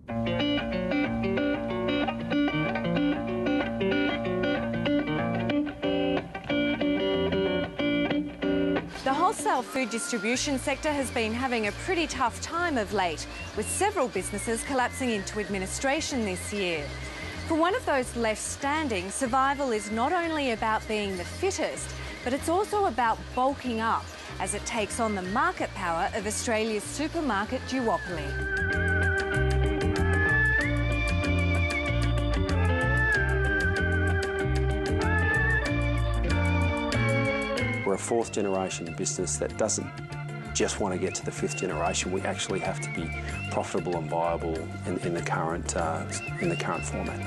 The wholesale food distribution sector has been having a pretty tough time of late, with several businesses collapsing into administration this year. For one of those left standing, survival is not only about being the fittest, but it's also about bulking up as it takes on the market power of Australia's supermarket duopoly. We're a fourth generation business that doesn't just want to get to the fifth generation. We actually have to be profitable and viable in the current format.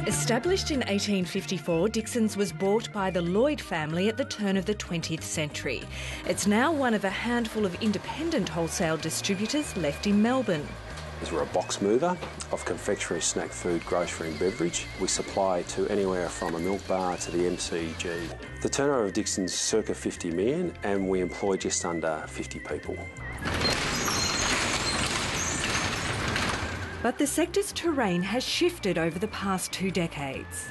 Established in 1854, Dicksons was bought by the Lloyd family at the turn of the 20th century. It's now one of a handful of independent wholesale distributors left in Melbourne. We're a box mover of confectionery, snack food, grocery and beverage. We supply to anywhere from a milk bar to the MCG. The turnover of Dicksons is circa 50 million and we employ just under 50 people. But the sector's terrain has shifted over the past 2 decades.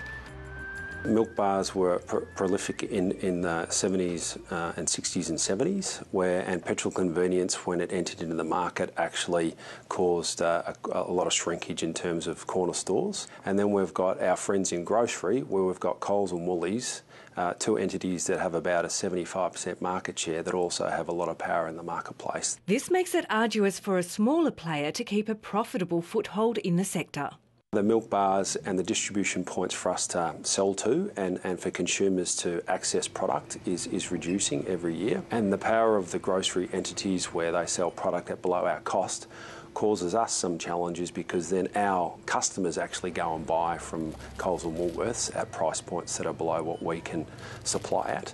Milk bars were prolific in the 70s and 60s and 70s, and petrol convenience, when it entered into the market, actually caused a lot of shrinkage in terms of corner stores. And then we've got our friends in grocery, where we've got Coles and Woolworths, two entities that have about a 75% market share that also have a lot of power in the marketplace. This makes it arduous for a smaller player to keep a profitable foothold in the sector. The milk bars and the distribution points for us to sell to and for consumers to access product is reducing every year. And the power of the grocery entities where they sell product at below our cost causes us some challenges, because then our customers actually go and buy from Coles and Woolworths at price points that are below what we can supply at.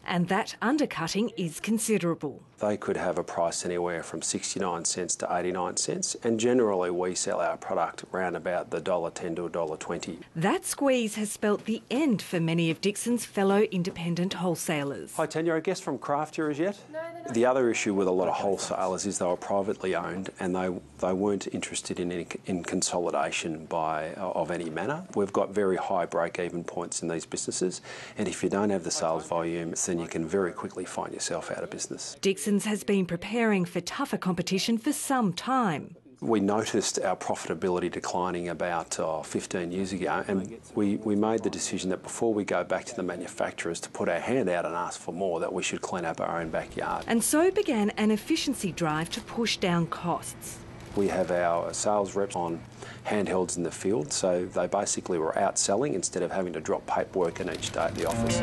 And that undercutting is considerable. They could have a price anywhere from 69 cents to 89 cents, and generally we sell our product around about the $1.10 to $1.20. That squeeze has spelt the end for many of Dicksons' fellow independent wholesalers. Hi Tanya, I guess from Craftier as yet? No, they're not. The other issue with a lot of wholesalers is they were privately owned and they weren't interested in consolidation of any manner. We've got very high break-even points in these businesses, and if you don't have the sales volume, then you can very quickly find yourself out of business. Dicksons has been preparing for tougher competition for some time. We noticed our profitability declining about 15 years ago, and we made the decision that before we go back to the manufacturers to put our hand out and ask for more, that we should clean up our own backyard. And so began an efficiency drive to push down costs. We have our sales reps on handhelds in the field, so they basically were out selling instead of having to drop paperwork in each day at the office.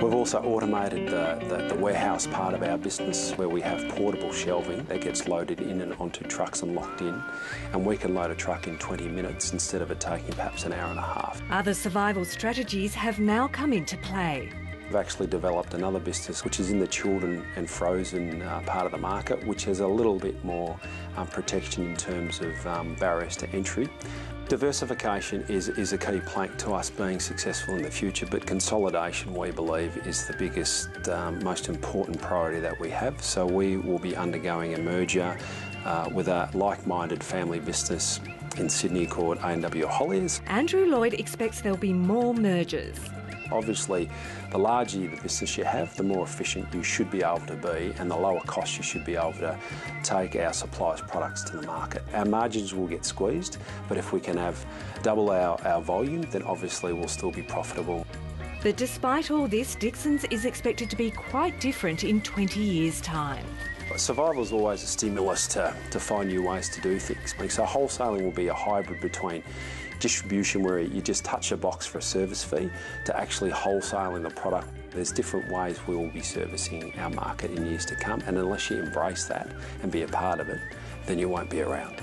We've also automated the warehouse part of our business, where we have portable shelving that gets loaded in and onto trucks and locked in, and we can load a truck in 20 minutes instead of it taking perhaps an hour and a half. Other survival strategies have now come into play. We've actually developed another business which is in the chilled and frozen part of the market, which has a little bit more protection in terms of barriers to entry. Diversification is a key plank to us being successful in the future, but consolidation, we believe, is the biggest, most important priority that we have. So we will be undergoing a merger with a like-minded family business in Sydney called A&W Holliers. Andrew Lloyd expects there'll be more mergers. Obviously, the larger the business you have, the more efficient you should be able to be, and the lower cost you should be able to take our suppliers' products to the market. Our margins will get squeezed, but if we can have double our volume, then obviously we'll still be profitable. But despite all this, Dicksons is expected to be quite different in 20 years' time. Survival is always a stimulus to find new ways to do things. So wholesaling will be a hybrid between distribution, where you just touch a box for a service fee, to actually wholesaling the product. There's different ways we will be servicing our market in years to come, and unless you embrace that and be a part of it, then you won't be around.